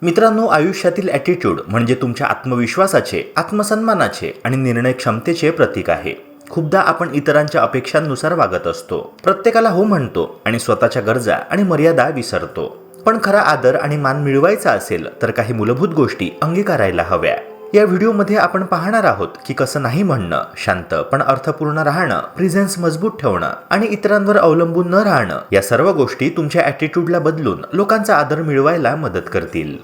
मित्रांनो, आयुष्यातील ॲटिट्यूड म्हणजे तुमच्या आत्मविश्वासाचे, आत्मसन्मानाचे आणि निर्णय क्षमतेचे प्रतीक आहे. खूपदा आपण इतरांच्या अपेक्षांनुसार वागत असतो, प्रत्येकाला हो म्हणतो आणि स्वतःच्या गरजा आणि मर्यादा विसरतो. पण खरा आदर आणि मान मिळवायचा असेल तर काही मूलभूत गोष्टी अंगीकारायला हव्या. या व्हिडिओमध्ये आपण पाहणार आहोत की कसं नाही म्हणणं, शांत पण अर्थपूर्ण राहणं, प्रेझेन्स मजबूत ठेवणं आणि इतरांवर अवलंबून न राहणं, या सर्व गोष्टी तुमच्या ॲटिट्यूडला बदलून लोकांचा आदर मिळवायला मदत करतील.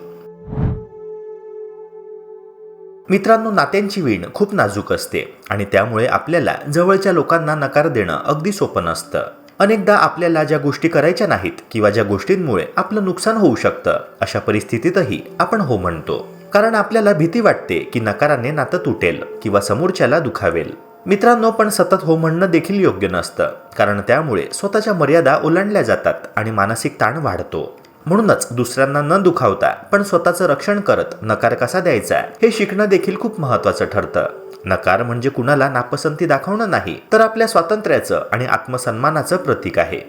मित्रांनो, नात्यांची वीण खूप नाजूक असते आणि त्यामुळे आपल्याला जवळच्या लोकांना नकार देणं अगदी सोपं नसतं. अनेकदा आपल्याला ज्या गोष्टी करायच्या नाहीत किंवा ज्या गोष्टींमुळे आपलं नुकसान होऊ शकतं, अशा परिस्थितीतही आपण हो म्हणतो. कारण आपल्याला भीती वाटते की नकाराने नातं तुटेल किंवा समोरच्याला दुखावेल. मित्रांनो, पण सतत हो म्हणणं देखील योग्य नसतं, कारण त्यामुळे स्वतःच्या मर्यादा ओलांडल्या जातात आणि मानसिक ताण वाढतो. म्हणूनच दुसऱ्यांना न दुखावता पण स्वतःचं रक्षण करत नकार कसा द्यायचा हे शिकणं देखील खूप महत्त्वाचं ठरतं. नकार म्हणजे कुणाला नापसंती दाखवणं नाही, तर आपल्या स्वातंत्र्याचं आणि आत्मसन्मानाचं प्रतीक आहे.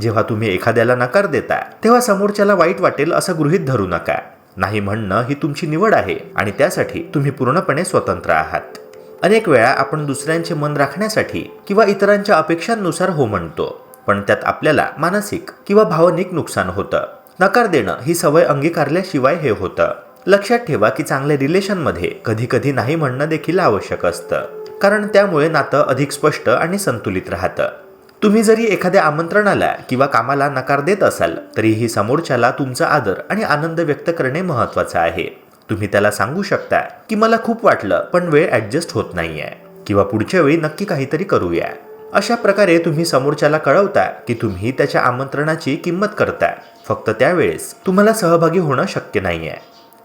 जेव्हा तुम्ही एखाद्याला नकार देता तेव्हा समोरच्याला वाईट वाटेल असं गृहीत धरू नका. नाही म्हणणं ही तुमची निवड आहे आणि त्यासाठी तुम्ही पूर्णपणे स्वतंत्र आहात. अनेक वेळा आपण दुसऱ्यांचे मन राखण्यासाठी किंवा इतरांच्या अपेक्षांनुसार हो म्हणतो, पण त्यात आपल्याला मानसिक किंवा भावनिक नुकसान होतं. नकार देणं ही सवय अंगीकारल्याशिवाय हे होतं. लक्षात ठेवा की चांगल्या रिलेशनमध्ये कधी कधी नाही म्हणणं देखील आवश्यक असतं, कारण त्यामुळे नातं अधिक स्पष्ट आणि संतुलित राहतं. तुम्ही जरी एखाद्या आमंत्रणाला किंवा कामाला नकार देत असाल तरीही समोरच्याला तुमचा आदर आणि आनंद व्यक्त करणे महत्त्वाचं आहे. तुम्ही त्याला सांगू शकता की मला खूप वाटलं पण वेळ ॲडजस्ट होत नाहीये, किंवा पुढच्या वेळी नक्की काहीतरी करूया. अशा प्रकारे तुम्ही समोरच्याला कळवता की तुम्ही त्याच्या आमंत्रणाची किंमत करता, फक्त त्यावेळेस तुम्हाला सहभागी होणं शक्य नाहीये.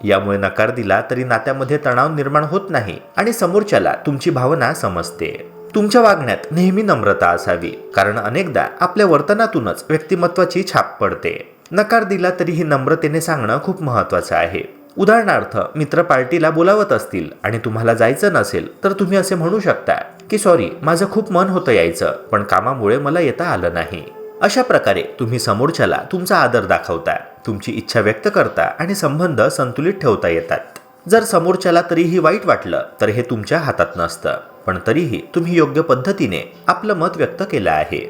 यामुळे नकार दिला तरी नात्यामध्ये तणाव निर्माण होत नाही आणि समोरच्याला तुमची भावना समजते. तुमच्या वागण्यात नेहमी नम्रता असावी, कारण अनेकदा आपल्या वर्तनातूनच व्यक्तिमत्वाची छाप पडते. नकार दिला तरीही नम्रतेने सांगणं खूप महत्त्वाचं आहे. उदाहरणार्थ, मित्र पार्टीला बोलावत असतील आणि तुम्हाला जायचं नसेल तर तुम्ही असे म्हणू शकता की सॉरी, माझं खूप मन होतं यायचं, पण कामामुळे मला येता आलं नाही. अशा प्रकारे तुम्ही समोरच्याला तुमचा आदर दाखवता, तुमची इच्छा व्यक्त करता आणि संबंध संतुलित ठेवता येतात. जर समोरच्याला तरीही वाईट वाटलं तर हे तुमच्या हातात नसतं, पण तरीही तुम्ही योग्य पद्धतीने आपलं मत व्यक्त केलं आहे.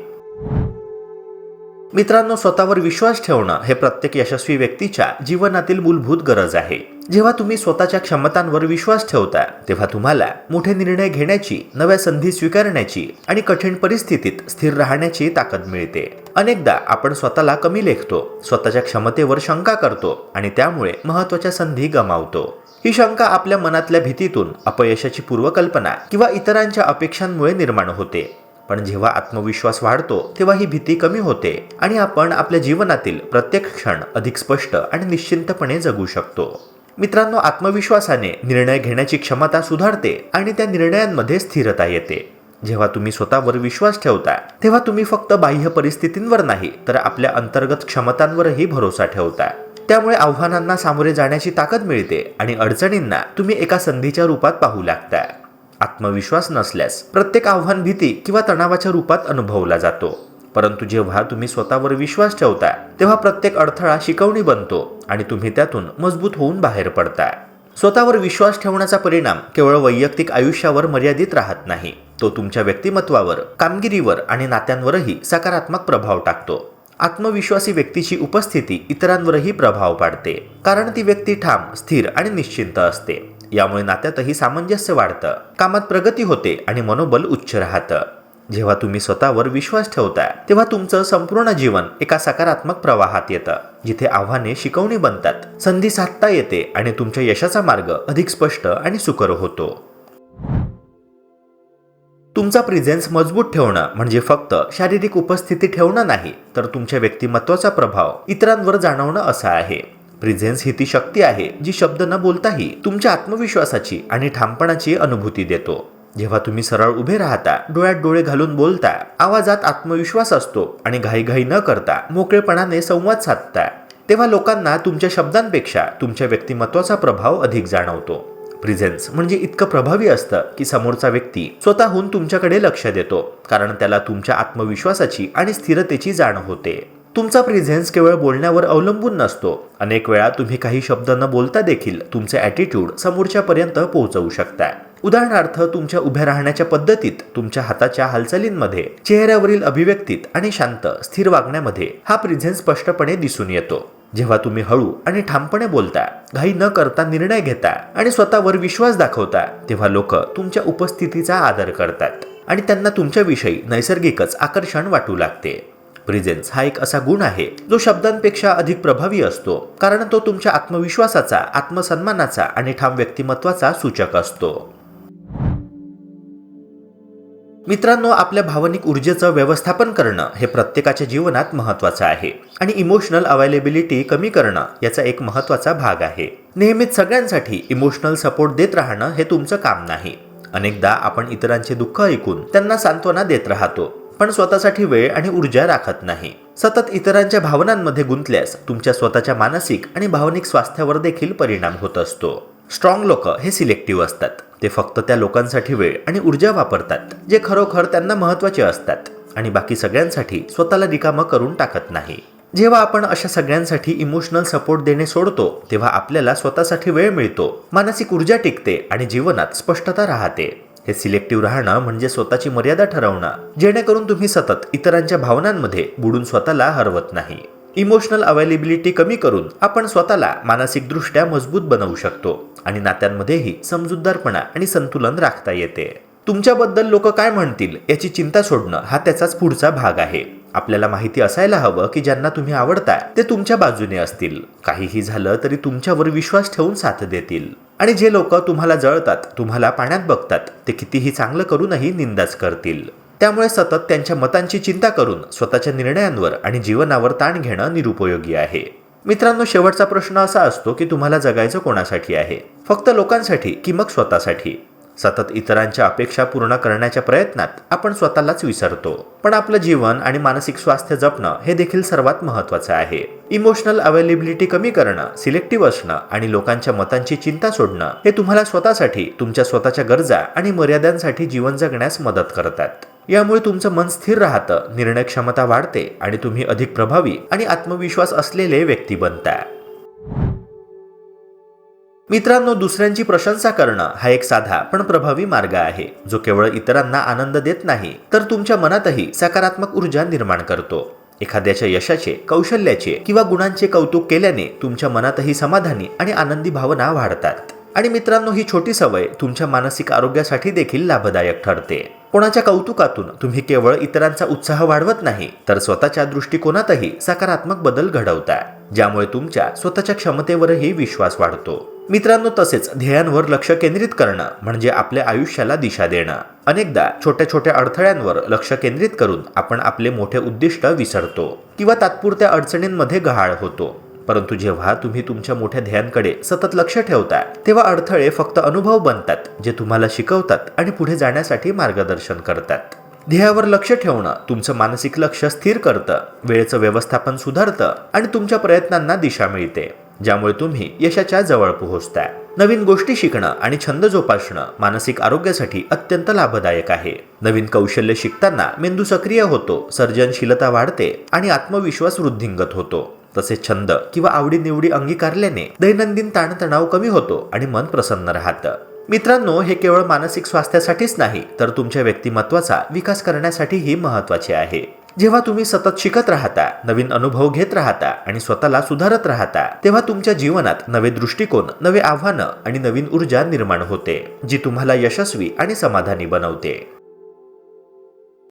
मित्रांनो, स्वतःवर विश्वास ठेवणं हे प्रत्येक यशस्वी व्यक्तीच्या जीवनातील मूलभूत गरज आहे. जेव्हा तुम्ही स्वतःच्या क्षमतांवर विश्वास ठेवता तेव्हा तुम्हाला मोठे निर्णय घेण्याची, नव्या संधी स्वीकारण्याची आणि कठीण परिस्थितीत स्थिर राहण्याची ताकद मिळते. अनेकदा आपण स्वतःला कमी लेखतो, स्वतःच्या क्षमतेवर शंका करतो आणि त्यामुळे महत्त्वाच्या संधी गमावतो. ही शंका आपल्या मनातल्या भीतीतून, अपयशाची पूर्वकल्पना किंवा इतरांच्या अपेक्षांमुळे निर्माण होते. पण जेव्हा आत्मविश्वास वाढतो तेव्हा ही भीती कमी होते आणि आपण आपल्या जीवनातील प्रत्येक क्षण अधिक स्पष्ट आणि निश्चिंतपणे जगू शकतो. मित्रांनो, आत्मविश्वासाने निर्णय घेण्याची क्षमता सुधारते आणि त्या निर्णयांमध्ये स्थिरता येते. जेव्हा तुम्ही स्वतःवर विश्वास ठेवता तेव्हा तुम्ही फक्त बाह्य परिस्थितींवर नाही, तर आपल्या अंतर्गत क्षमतांवरही भरोसा ठेवता. त्यामुळे आव्हानांना सामोरे जाण्याची ताकद मिळते आणि अडचणींना तुम्ही एका संधीच्या रूपात पाहू लागता. आत्मविश्वास नसल्यास प्रत्येक आव्हान भीती किंवा तणावाच्या रूपात अनुभवला जातो, परंतु जेव्हा तुम्ही स्वतःवर विश्वास ठेवता तेव्हा प्रत्येक अडथळा शिकवणी बनतो आणि तुम्ही त्यातून मजबूत होऊन बाहेर पडता. स्वतःवर विश्वास ठेवण्याचा परिणाम केवळ वैयक्तिक आयुष्यावर मर्यादित राहत नाही, तो तुमच्या व्यक्तिमत्वावर, कामगिरीवर आणि नात्यांवरही सकारात्मक प्रभाव टाकतो. आत्मविश्वासी व्यक्तीची उपस्थिती इतरांवरही प्रभाव पाडते, कारण ती व्यक्ती ठाम, स्थिर आणि निश्चिंत असते. यामुळे नात्यातही सामंजस्य वाढतं, कामात प्रगती होते आणि मनोबल उच्च राहतं. जेव्हा तुम्ही स्वतःवर विश्वास ठेवता तेव्हा तुमचं संपूर्ण जीवन एका सकारात्मक प्रवाहात येतं, जिथे आव्हाने शिकवणी बनतात, संधी साधता येते आणि तुमच्या यशाचा मार्ग अधिक स्पष्ट आणि सुकर होतो. तुमचा प्रेझेन्स मजबूत ठेवणं म्हणजे फक्त शारीरिक उपस्थिती ठेवणं नाही, तर तुमच्या व्यक्तिमत्वाचा प्रभाव इतरांवर जाणवणं असं आहे. प्रेझेन्स ही ती शक्ती आहे जी शब्द न बोलताही तुमच्या आत्मविश्वासाची आणि ठामपणाची अनुभूती देतो. जेव्हा तुम्ही सरळ उभे राहता, डोळ्यात डोळे घालून बोलता, आवाजात आत्मविश्वास असतो आणि घाईघाई न करता मोकळेपणाने संवाद साधता, तेव्हा लोकांना तुमच्या शब्दांपेक्षा तुमच्या व्यक्तिमत्वाचा प्रभाव अधिक जाणवतो. प्रेझेन्स म्हणजे इतकं प्रभावी असतं की समोरचा व्यक्ती स्वतःहून तुमच्याकडे लक्ष देतो, कारण त्याला तुमच्या आत्मविश्वासाची आणि स्थिरतेची जाण होते. तुमचा प्रेझेन्स केवळ बोलण्यावर अवलंबून नसतो. अनेक वेळा तुम्ही काही शब्द न बोलता देखील तुमचे ॲटिट्यूड समोरच्यापर्यंत पोहोचवू शकता. उदाहरणार्थ, तुमच्या उभ्या राहण्याच्या पद्धतीत, तुमच्या हाताच्या हालचालींमध्ये, चेहऱ्यावरील अभिव्यक्तीत आणि शांत स्थिर वागण्यामध्ये हा प्रेझेन्स स्पष्टपणे दिसून येतो. जेव्हा तुम्ही हळू आणि ठामपणे बोलता, घाई न करता निर्णय घेता आणि स्वतःवर विश्वास दाखवता, तेव्हा लोक तुमच्या उपस्थितीचा आदर करतात आणि त्यांना तुमच्याविषयी नैसर्गिकच आकर्षण वाटू लागते. प्रेझेन्स हा एक असा गुण आहे जो शब्दांपेक्षा अधिक प्रभावी असतो, कारण तो तुमच्या आत्मविश्वासाचा, आत्मसन्मानाचा आणि ठाम व्यक्तिमत्वाचा सूचक असतो. मित्रांनो, आपल्या भावनिक ऊर्जेचं व्यवस्थापन करणं हे प्रत्येकाच्या जीवनात महत्त्वाचं आहे आणि इमोशनल अवेलेबिलिटी कमी करणं याचा एक महत्त्वाचा भाग आहे. नेहमीच सगळ्यांसाठी इमोशनल सपोर्ट देत राहणं हे तुमचं काम नाही. अनेकदा आपण इतरांचे दुःख ऐकून त्यांना सांत्वना देत राहतो, पण स्वतःसाठी वेळ आणि ऊर्जा राखत नाही. सतत इतरांच्या भावनांमध्ये गुंतल्यास तुमच्या स्वतःच्या मानसिक आणि भावनिक स्वास्थ्यावर देखील परिणाम होत असतो. स्ट्रॉंग लोक हे सिलेक्टिव्ह असतात. ते फक्त त्या लोकांसाठी वेळ आणि ऊर्जा वापरतात जे खरोखर त्यांना महत्त्वाचे असतात आणि बाकी सगळ्यांसाठी स्वतःला रिकामं करून टाकत नाही. जेव्हा आपण अशा सगळ्यांसाठी इमोशनल सपोर्ट देणे सोडतो, तेव्हा आपल्याला स्वतःसाठी वेळ मिळतो, मानसिक ऊर्जा टिकते आणि जीवनात स्पष्टता राहते. हे सिलेक्टिव्ह राहणं म्हणजे स्वतःची मर्यादा ठरवणं, जेणेकरून तुम्ही सतत इतरांच्या भावनांमध्ये बुडून स्वतःला हरवत नाही. इमोशनल अवेलेबिलिटी कमी करून आपण स्वतःला मानसिकदृष्ट्या मजबूत बनवू शकतो आणि नात्यांमध्येही समजूतदारपणा आणि संतुलन राखता येते. तुमच्याबद्दल लोक काय म्हणतील याची चिंता सोडणं हा त्याचाच पुढचा भाग आहे. आपल्याला माहिती असायला हवं की ज्यांना तुम्ही आवडता ते तुमच्या बाजूने असतील, काहीही झालं तरी तुमच्यावर विश्वास ठेवून साथ देतील, आणि जे लोक तुम्हाला जळतात, तुम्हाला पाण्यात बघतात, ते कितीही चांगलं करूनही निंदाच करतील. त्यामुळे सतत त्यांच्या मतांची चिंता करून स्वतःच्या निर्णयांवर आणि जीवनावर ताण घेणं निरुपयोगी आहे. मित्रांनो, शेवटचा प्रश्न असा असतो की तुम्हाला जगायचं कोणासाठी आहे? फक्त लोकांसाठी की मग स्वतःसाठी? सतत इतरांच्या अपेक्षा पूर्ण करण्याच्या प्रयत्नात आपण स्वतःलाच विसरतो. पण आपलं जीवन आणि मानसिक स्वास्थ्य जपणं हे देखील सर्वात महत्त्वाचं आहे. इमोशनल अवेलेबिलिटी कमी करणं, सिलेक्टिव्ह असणं आणि लोकांच्या मतांची चिंता सोडणं हे तुम्हाला स्वतःसाठी, तुमच्या स्वतःच्या गरजा आणि मर्यादांसाठी जीवन जगण्यास मदत करतात. यामुळे तुमचं मन स्थिर राहतं, निर्णय क्षमता वाढते आणि तुम्ही अधिक प्रभावी आणि आत्मविश्वास असलेले व्यक्ती बनता. मित्रांनो, दुसऱ्यांची प्रशंसा करणं हा एक साधा पण प्रभावी मार्ग आहे, जो केवळ इतरांना आनंद देत नाही तर तुमच्या मनातही सकारात्मक ऊर्जा निर्माण करतो. एखाद्याच्या यशाचे, कौशल्याचे किंवा गुणांचे कौतुक केल्याने तुमच्या मनातही समाधानी आणि आनंदी भावना वाढतात. आणि मित्रांनो, ही छोटी सवय तुमच्या मानसिक आरोग्यासाठी देखील लाभदायक ठरते. कोणाच्या कौतुकातून तुम्ही केवळ इतरांचा उत्साह वाढवत नाही तर स्वतःच्या दृष्टिकोनातही सकारात्मक बदल घडवता, ज्यामुळे तुमच्या स्वतःच्या क्षमतेवरही विश्वास वाढतो. मित्रांनो, तसेच ध्येयांवर लक्ष केंद्रित करणं म्हणजे आपल्या आयुष्याला दिशा देणं. अनेकदा छोट्या छोट्या अडथळ्यांवर लक्ष केंद्रित करून आपण आपले मोठे उद्दिष्ट विसरतो किंवा तात्पुरत्या अडचणींमध्ये गहाळ होतो. परंतु जेव्हा तुम्ही तुमच्या मोठ्या ध्येयांकडे सतत लक्ष ठेवता, तेव्हा अडथळे फक्त अनुभव बनतात, जे तुम्हाला शिकवतात आणि पुढे जाण्यासाठी मार्गदर्शन करतात. ध्येयावर लक्ष ठेवणं तुमचं मानसिक लक्ष स्थिर करतं, वेळेचं व्यवस्थापन सुधारतं आणि तुमच्या प्रयत्नांना दिशा मिळते, ज्यामुळे तुम्ही यशाच्या जवळ पोहोचता. नवीन गोष्टी शिकणं आणि छंद जोपासणं मानसिक आरोग्यासाठी अत्यंत लाभदायक आहे. नवीन कौशल्य शिकताना मेंदू सक्रिय होतो, सर्जनशीलता वाढते आणि आत्मविश्वास वृद्धिंगत होतो. तसेच छंद किंवा आवडीनिवडी अंगीकारल्याने दैनंदिन ताणतणाव कमी होतो आणि मन प्रसन्न राहतं. मित्रांनो, हे केवळ मानसिक स्वास्थ्यासाठीच नाही तर तुमच्या व्यक्तिमत्वाचा विकास करण्यासाठीही महत्त्वाचे आहे. जेव्हा तुम्ही सतत शिकत राहता, नवीन अनुभव घेत राहता आणि स्वतःला सुधारत राहता, तेव्हा तुमच्या जीवनात नवे दृष्टिकोन, नवे आव्हानं आणि नवीन ऊर्जा निर्माण होते, जी तुम्हाला यशस्वी आणि समाधानी बनवते.